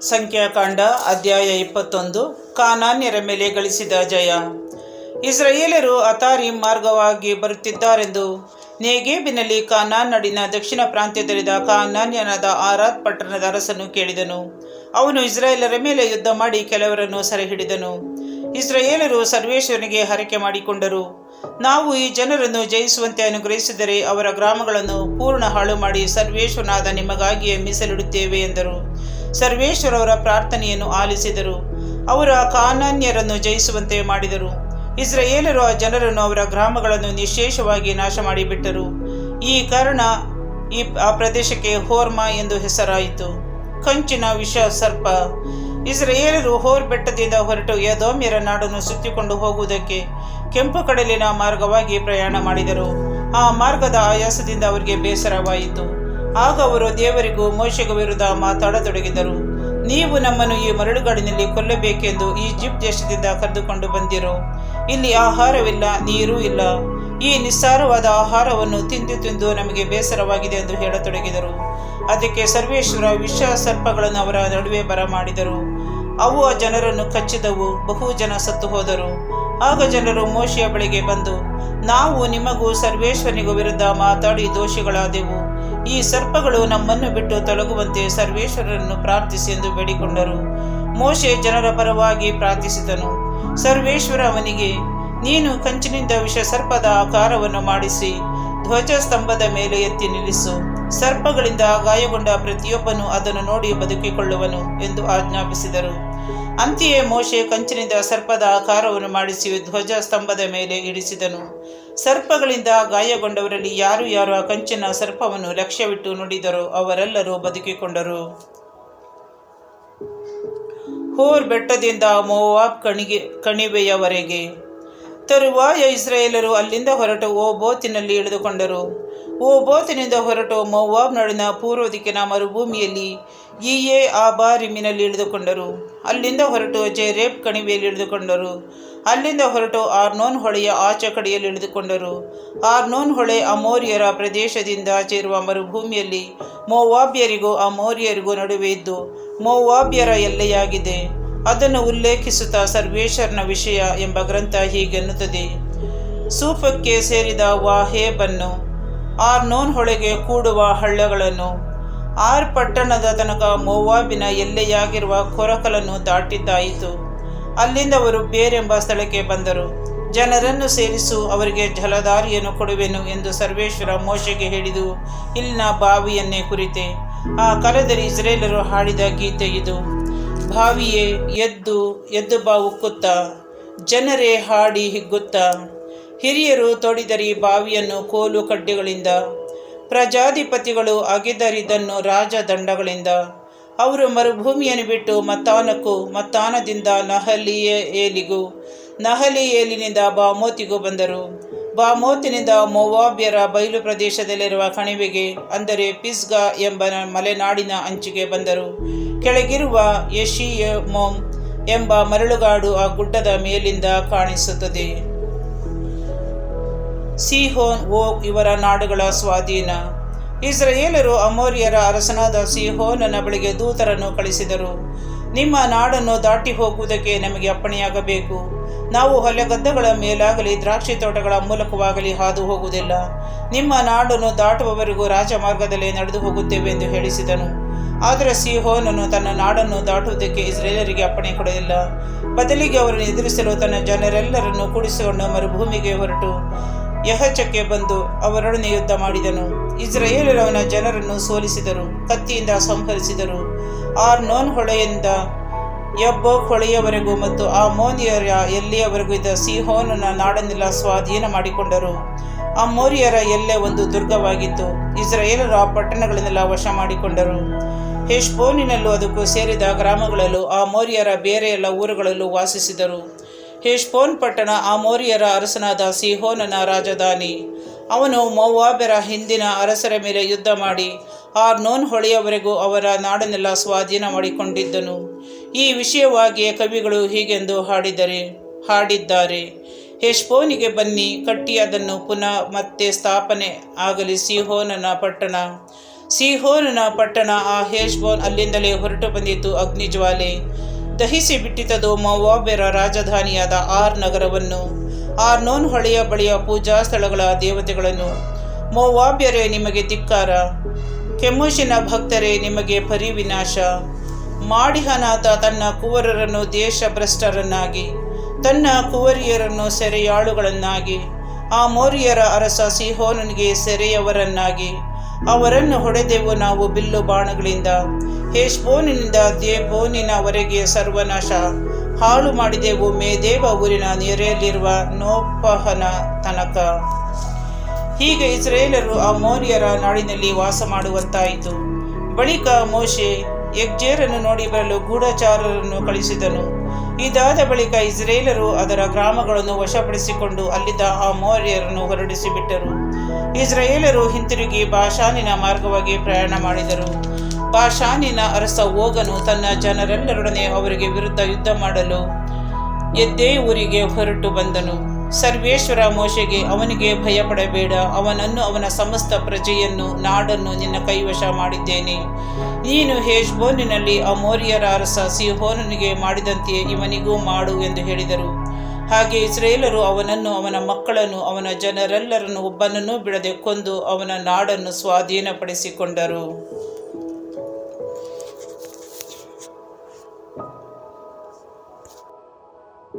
ಸಂಖ್ಯಾಕಾಂಡ ಅಧ್ಯಾಯ 21. ಕಾನಾನ್ಯರ ಮೇಲೆ ಗಳಿಸಿದ ಜಯ. ಇಸ್ರಾಯೇಲರು ಅತಾರಿಮ್ ಮಾರ್ಗವಾಗಿ ಬರುತ್ತಿದ್ದಾರೆಂದು ನೇಗೇಬಿನಲ್ಲಿ ಕಾನಾನ್ ನಾಡಿನ ದಕ್ಷಿಣ ಪ್ರಾಂತ್ಯದಲ್ಲಿದ್ದ ಕಾನಾನ್ಯನಾದ ಆರಾದ್ ಪಟ್ಟಣದ ಅರಸನು ಕೇಳಿದನು. ಅವನು ಇಸ್ರಾಯೇಲರ ಮೇಲೆ ಯುದ್ಧ ಮಾಡಿ ಕೆಲವರನ್ನು ಸೆರೆ ಹಿಡಿದನು. ಇಸ್ರಾಯೇಲರು ಸರ್ವೇಶ್ವರನಿಗೆ ಹರಕೆ ಮಾಡಿಕೊಂಡರು. ನಾವು ಈ ಜನರನ್ನು ಜಯಿಸುವಂತೆ ಅನುಗ್ರಹಿಸಿದರೆ ಅವರ ಗ್ರಾಮಗಳನ್ನು ಪೂರ್ಣ ಹಾಳು ಮಾಡಿ ಸರ್ವೇಶ್ವರನಾದ ನಿಮಗಾಗಿಯೇ ಮೀಸಲಿಡುತ್ತೇವೆ ಎಂದರು. ಸರ್ವೇಶ್ವರವರ ಪ್ರಾರ್ಥನೆಯನ್ನು ಆಲಿಸಿದರು. ಅವರು ಆ ಕಾನಾನ್ಯರನ್ನು ಜಯಿಸುವಂತೆ ಮಾಡಿದರು. ಇಸ್ರಾಯೇಲರು ಆ ಜನರನ್ನು ಅವರ ಗ್ರಾಮಗಳನ್ನು ನಿಶೇಷವಾಗಿ ನಾಶ ಮಾಡಿಬಿಟ್ಟರು. ಈ ಕಾರಣ ಆ ಪ್ರದೇಶಕ್ಕೆ ಹೋರ್ಮಾ ಎಂದು ಹೆಸರಾಯಿತು. ಕಂಚಿನ ವಿಷ ಸರ್ಪ. ಇಸ್ರಾಯೇಲರು ಹೋರ್ ಬೆಟ್ಟದಿಂದ ಹೊರಟು ಎದೋಮ್ಯರ ನಾಡನ್ನು ಸುತ್ತಿಕೊಂಡು ಹೋಗುವುದಕ್ಕೆ ಕೆಂಪು ಕಡಲಿನ ಮಾರ್ಗವಾಗಿ ಪ್ರಯಾಣ ಮಾಡಿದರು. ಆ ಮಾರ್ಗದ ಆಯಾಸದಿಂದ ಅವರಿಗೆ ಬೇಸರವಾಯಿತು. ಆಗ ಅವರು ದೇವರಿಗೂ ಮೋಶೆಗೂ ವಿರುದ್ಧ ಮಾತಾಡತೊಡಗಿದರು. ನೀವು ನಮ್ಮನ್ನು ಈ ಮರಳುಗಾಡಿನಲ್ಲಿ ಕೊಲ್ಲಬೇಕೆಂದು ಈಜಿಪ್ಟ್ ದೇಶದಿಂದ ಕರೆದುಕೊಂಡು ಬಂದಿರೋ. ಇಲ್ಲಿ ಆಹಾರವಿಲ್ಲ, ನೀರೂ ಇಲ್ಲ. ಈ ನಿಸ್ಸಾರವಾದ ಆಹಾರವನ್ನು ತಿಂದು ತಿಂದು ನಮಗೆ ಬೇಸರವಾಗಿದೆ ಎಂದು ಹೇಳತೊಡಗಿದರು. ಅದಕ್ಕೆ ಸರ್ವೇಶ್ವರ ವಿಷ ಸರ್ಪಗಳನ್ನು ಅವರ ನಡುವೆ ಬರಮಾಡಿದರು. ಅವು ಆ ಜನರನ್ನು ಕಚ್ಚಿದವು. ಬಹು ಜನ ಸತ್ತು ಹೋದರು. ಆಗ ಜನರು ಮೋಶೆಯ ಬಳಿಗೆ ಬಂದು, ನಾವು ನಿಮಗೂ ಸರ್ವೇಶ್ವರನಿಗೂ ವಿರುದ್ಧ ಮಾತಾಡಿ ದೋಷಿಗಳಾದೆವು. ಈ ಸರ್ಪಗಳು ನಮ್ಮನ್ನು ಬಿಟ್ಟು ತೊಲಗುವಂತೆ ಸರ್ವೇಶ್ವರನನ್ನು ಪ್ರಾರ್ಥಿಸಿ ಎಂದು ಬೇಡಿಕೊಂಡರು. ಮೋಶೆ ಜನರ ಪರವಾಗಿ ಪ್ರಾರ್ಥಿಸಿದನು. ಸರ್ವೇಶ್ವರ ಅವನಿಗೆ, ನೀನು ಕಂಚಿನಿಂದ ವಿಷ ಸರ್ಪದ ಆಕಾರವನ್ನು ಮಾಡಿಸಿ ಧ್ವಜಸ್ತಂಭದ ಮೇಲೆ ಎತ್ತಿ ನಿಲ್ಲಿಸು. ಸರ್ಪಗಳಿಂದ ಗಾಯಗೊಂಡ ಪ್ರತಿಯೊಬ್ಬನು ಅದನ್ನು ನೋಡಿ ಬದುಕಿಕೊಳ್ಳುವನು ಎಂದು ಆಜ್ಞಾಪಿಸಿದರು. ಅಂತೆಯೇ ಮೋಶೆ ಕಂಚಿನಿಂದ ಸರ್ಪದ ಆಕಾರವನ್ನು ಮಾಡಿಸಿ ಧ್ವಜ ಸ್ತಂಭದ ಮೇಲೆ ಇಡಿಸಿದನು. ಸರ್ಪಗಳಿಂದ ಗಾಯಗೊಂಡವರಲ್ಲಿ ಯಾರು ಆ ಕಂಚಿನ ಸರ್ಪವನ್ನು ಲಕ್ಷ್ಯವಿಟ್ಟು ನುಡಿದರೋ ಅವರೆಲ್ಲರೂ ಬದುಕಿಕೊಂಡರು. ಹೋರ್ ಬೆಟ್ಟದಿಂದ ಮೋವಾಬ್ ಕಣಿವೆಯವರೆಗೆ. ತರುವಾಯ ಇಸ್ರಾಯೇಲರು ಅಲ್ಲಿಂದ ಹೊರಟು ಓಬೋತಿನಲ್ಲಿ ಇಳಿದುಕೊಂಡರು. ಓಬೋತಿನಿಂದ ಹೊರಟು ಮೋವಾಬ್ ನಾಡಿನ ಪೂರ್ವ ದಿಕ್ಕಿನ ಮರುಭೂಮಿಯಲ್ಲಿ ಈಯೇ ಆಬಾರಿಮಿನಲ್ಲಿ ಇಳಿದುಕೊಂಡರು. ಅಲ್ಲಿಂದ ಹೊರಟು ಜೆರೇಬ್ ಕಣಿವೆಯಲ್ಲಿ ಇಳಿದುಕೊಂಡರು. ಅಲ್ಲಿಂದ ಹೊರಟು ಆರ್ನೋನ್ ಹೊಳೆಯ ಆಚೆ ಕಡೆಯಲ್ಲಿ ಇಳಿದುಕೊಂಡರು. ಆರ್ನೋನ್ ಹೊಳೆ ಅಮೋರಿಯರ ಪ್ರದೇಶದಿಂದ ಸೇರುವ ಮರುಭೂಮಿಯಲ್ಲಿ ಮೋವಾಬ್ಯರಿಗೂ ಅಮೋರಿಯರಿಗೂ ನಡುವೆ ಇದ್ದು ಮೋವಾಬ್ಯರ ಎಲ್ಲೆಯಾಗಿದೆ. ಅದನ್ನು ಉಲ್ಲೇಖಿಸುತ್ತಾ ಸರ್ವೇಶ್ವರನ ವಿಷಯ ಎಂಬ ಗ್ರಂಥ ಹೀಗೆನ್ನುತ್ತದೆ. ಸೂಫಕ್ಕೆ ಸೇರಿದ ವಾಹೇಬನ್ನು, ಆರ್ನೋನ್ ಹೊಳೆಗೆ ಕೂಡುವ ಹಳ್ಳಗಳನ್ನು, ಆರ್ ಪಟ್ಟಣದ ತನಕ ಮೋವಾಬಿನ ಎಲ್ಲೆಯಾಗಿರುವ ಕೊರಕಲನ್ನು ದಾಟಿದ್ದಾಯಿತು. ಅಲ್ಲಿಂದ ಅವರು ಬೇರೆಂಬ ಸ್ಥಳಕ್ಕೆ ಬಂದರು. ಜನರನ್ನು ಸೇರಿಸು, ಅವರಿಗೆ ಜಲಧಾರಿಯನ್ನು ಕೊಡುವೆನು ಎಂದು ಸರ್ವೇಶ್ವರ ಮೋಶೆಗೆ ಹೇಳಿದು ಇಲ್ಲಿನ ಬಾವಿಯನ್ನೇ ಕುರಿತೆ. ಆ ಕಾಲದಲ್ಲಿ ಇಸ್ರಾಯೇಲರು ಹಾಡಿದ ಗೀತೆ ಇದು. ಬಾವಿಯೇ ಎದ್ದು ಬಾ ಉಕ್ಕುತ್ತ, ಜನರೇ ಹಾಡಿ ಹಿಗ್ಗುತ್ತ. ಹಿರಿಯರು ತೋಡಿದರಿ ಬಾವಿಯನ್ನು ಕೋಲು ಕಡ್ಡಿಗಳಿಂದ, ಪ್ರಜಾಧಿಪತಿಗಳು ಅಗೆದರಿದನ್ನು ರಾಜದಂಡಗಳಿಂದ. ಅವರು ಮರುಭೂಮಿಯನ್ನು ಬಿಟ್ಟು ಮತ್ತಾನಕ್ಕೂ, ಮತ್ತಾನದಿಂದ ನಹಲಿಯೇಲಿಗೂ, ನಹಲಿಯೇಲಿನಿಂದ ಬಾಮೋತಿಗೂ ಬಂದರು. ಬಾಮೋತಿನಿಂದ ಮೋವಾಬ್ಯರ ಬಯಲು ಪ್ರದೇಶದಲ್ಲಿರುವ ಕಣಿವೆಗೆ, ಅಂದರೆ ಪಿಸ್ಗಾ ಎಂಬ ಮಲೆನಾಡಿನ ಅಂಚಿಗೆ ಬಂದರು. ಕೆಳಗಿರುವ ಯೆಷಿಮೋಮ್ ಎಂಬ ಮರಳುಗಾಡು ಆ ಗುಡ್ಡದ ಮೇಲಿಂದ ಕಾಣಿಸುತ್ತದೆ. ಸೀಹೋನ್, ಓಗ್ ಇವರ ನಾಡುಗಳ ಸ್ವಾಧೀನ. ಇಸ್ರಾಯೇಲರು ಅಮೋರಿಯರ ಅರಸನಾದ ಸೀಹೋನನ ಬಳಿಗೆ ದೂತರನ್ನು ಕಳಿಸಿದರು. ನಿಮ್ಮ ನಾಡನ್ನು ದಾಟಿ ಹೋಗುವುದಕ್ಕೆ ನಮಗೆ ಅಪ್ಪಣೆಯಾಗಬೇಕು. ನಾವು ಹೊಲಗದ್ದೆಗಳ ಮೇಲಾಗಲಿ ದ್ರಾಕ್ಷಿ ತೋಟಗಳ ಮೂಲಕವಾಗಲಿ ಹಾದು ಹೋಗುವುದಿಲ್ಲ. ನಿಮ್ಮ ನಾಡನ್ನು ದಾಟುವವರೆಗೂ ರಾಜಮಾರ್ಗದಲ್ಲೇ ನಡೆದು ಹೋಗುತ್ತೇವೆ ಎಂದು ಹೇಳಿಸಿದನು. ಆದರೆ ಸೀಹೋನನು ತನ್ನ ನಾಡನ್ನು ದಾಟುವುದಕ್ಕೆ ಇಸ್ರಾಯೇಲರಿಗೆ ಅಪ್ಪಣೆ ಕೊಡಲಿಲ್ಲ. ಬದಲಿಗೆ ಅವರನ್ನು ಎದುರಿಸಲು ತನ್ನ ಜನರೆಲ್ಲರನ್ನು ಕೂಡಿಸಿಕೊಂಡು ಮರುಭೂಮಿಗೆ ಹೊರಟು ಯಹಚಕ್ಕೆ ಬಂದು ಅವರೊಡನೆ ಯುದ್ಧ ಮಾಡಿದನು. ಇಸ್ರಾಯೇಲರು ಅವನ ಜನರನ್ನು ಸೋಲಿಸಿದರು, ಕತ್ತಿಯಿಂದ ಸಂಹರಿಸಿದರು. ಆರ್ನೋನ್ ಹೊಳೆಯಿಂದ ಯಬ್ಬೋಕ್ ಹೊಳೆಯವರೆಗೂ ಮತ್ತು ಅಮ್ಮೋನಿಯರ ಎಲ್ಲಿಯವರೆಗೂ ಇದ್ದ ಸೀಹೋನನ ನಾಡನ್ನೆಲ್ಲ ಸ್ವಾಧೀನ ಮಾಡಿಕೊಂಡರು. ಅಮ್ಮೋರಿಯರ ಎಲ್ಲೆ ಒಂದು ದುರ್ಗವಾಗಿತ್ತು. ಇಸ್ರಾಯೇಲರು ಆ ಪಟ್ಟಣಗಳನ್ನೆಲ್ಲ ವಶ ಮಾಡಿಕೊಂಡರು. ಹೆಷ್ಬೋನಿನಲ್ಲೂ ಅದಕ್ಕೂ ಸೇರಿದ ಗ್ರಾಮಗಳಲ್ಲೂ ಅಮೋರಿಯರ ಬೇರೆ ಎಲ್ಲ ಊರುಗಳಲ್ಲೂ ವಾಸಿಸಿದರು. ಹೆಷ್ಬೋನ್ ಪಟ್ಟಣ ಅಮೋರಿಯರ ಅರಸನಾದ ಸೀಹೋನನ ರಾಜಧಾನಿ. ಅವನು ಮೋವಾಬ್ಯರ ಹಿಂದಿನ ಅರಸರ ಮೇಲೆ ಯುದ್ಧ ಮಾಡಿ ಆರ್ನೋನ್ ಹೊಳೆಯವರೆಗೂ ಅವರ ನಾಡನ್ನೆಲ್ಲ ಸ್ವಾಧೀನ ಮಾಡಿಕೊಂಡಿದ್ದನು. ಈ ವಿಷಯವಾಗಿಯೇ ಕವಿಗಳು ಹೀಗೆಂದು ಹಾಡಿದ್ದಾರೆ. ಹೆಷ್ಬೋನಿಗೆ ಬನ್ನಿ, ಕಟ್ಟಿ ಅದನ್ನು ಪುನಃ ಮತ್ತೆ ಸ್ಥಾಪನೆ ಆಗಲಿ ಸೀಹೋನನ ಪಟ್ಟಣ. ಸಿಹೋನನ ಪಟ್ಟಣ ಆ ಹೆಷ್ಬೋನ್ ಅಲ್ಲಿಂದಲೇ ಹೊರಟು ಬಂದಿತು. ಅಗ್ನಿಜ್ವಾಲೆ ದಹಿಸಿ ಬಿಟ್ಟಿತದು ಮೋವಾಬ್ಯರ ರಾಜಧಾನಿಯಾದ ಆರ್ ನಗರವನ್ನು, ಆರ್ನೋನ್ ಹೊಳೆಯ ಬಳಿಯ ಪೂಜಾ ಸ್ಥಳಗಳ ದೇವತೆಗಳನ್ನು. ಮೋವಾಬ್ಯರೇ, ನಿಮಗೆ ಧಿಕ್ಕಾರ. ಕೆಮೋಷಿನ ಭಕ್ತರೇ, ನಿಮಗೆ ಪರಿವಿನಾಶ. ಮಾಡಿಹನಾತ ತನ್ನ ಕುವರರನ್ನು ದೇಶಭ್ರಷ್ಟರನ್ನಾಗಿ, ತನ್ನ ಕುವರಿಯರನ್ನು ಸೆರೆಯಾಳುಗಳನ್ನಾಗಿ, ಆ ಮೋರಿಯರ ಅರಸ ಸಿಹೋನನಿಗೆ ಸೆರೆಯವರನ್ನಾಗಿ, ಅವರನ್ನು ಹೊಡೆದೆವು ನಾವು ಬಿಲ್ಲು ಬಾಣಗಳಿಂದ. ಹೆಷ್ಬೋನಿನಿಂದ ದೇಬೋನಿನವರೆಗೆ ಸರ್ವನಾಶ ಹಾಳು ಮಾಡಿದೆವು, ಮೇದೇವ ಊರಿನ ನೆರೆಯಲ್ಲಿರುವ ನೋಫಹನ ತನಕ. ಹೀಗೆ ಇಸ್ರಾಯೇಲರು ಆ ಮೋರಿಯರ ನಾಡಿನಲ್ಲಿ ವಾಸ ಮಾಡುವಂತಾಯಿತು. ಬಳಿಕ ಮೋಶೆ ಯಗ್ಜೇರನ್ನು ನೋಡಿ ಬರಲು ಗೂಢಚಾರರನ್ನು ಕಳಿಸಿದನು. ಇದಾದ ಬಳಿಕ ಇಸ್ರಾಯೇಲರು ಅದರ ಗ್ರಾಮಗಳನ್ನು ವಶಪಡಿಸಿಕೊಂಡು ಅಲ್ಲಿದ್ದ ಆ ಮೋರಿಯರನ್ನು ಹೊರಡಿಸಿಬಿಟ್ಟರು. ಇಸ್ರಾಯೇಲರು ಹಿಂತಿರುಗಿ ಬಾಷಾನಿನ ಮಾರ್ಗವಾಗಿ ಪ್ರಯಾಣ ಮಾಡಿದರು. ಬಾಷಾನಿನ ಅರಸ ಓಗನು ತನ್ನ ಜನರೆಲ್ಲರೊಡನೆ ಅವರಿಗೆ ವಿರುದ್ಧ ಯುದ್ಧ ಮಾಡಲು ಎದ್ದೇ ಊರಿಗೆ ಹೊರಟು ಬಂದನು. ಸರ್ವೇಶ್ವರ ಮೋಶೆಗೆ, ಅವನಿಗೆ ಭಯಪಡಬೇಡ, ಅವನನ್ನು ಅವನ ಸಮಸ್ತ ಪ್ರಜೆಯನ್ನು ನಾಡನ್ನು ನಿನ್ನ ಕೈವಶ ಮಾಡಿದ್ದೇನೆ. ನೀನು ಹೆಷ್ಬೋನಿನಲ್ಲಿ ಅಮೋರಿಯರ ಅರಸ ಸಿಹೋನನಿಗೆ ಮಾಡಿದಂತೆಯೇ ಇವನಿಗೂ ಮಾಡು ಎಂದು ಹೇಳಿದರು. ಹಾಗೆ ಇಸ್ರಾಯೇಲರು ಅವನನ್ನು, ಅವನ ಮಕ್ಕಳನ್ನು, ಅವನ ಜನರೆಲ್ಲರನ್ನು ಒಬ್ಬನನ್ನೂ ಬಿಡದೆ ಕೊಂದು ಅವನ ನಾಡನ್ನು ಸ್ವಾಧೀನಪಡಿಸಿಕೊಂಡರು.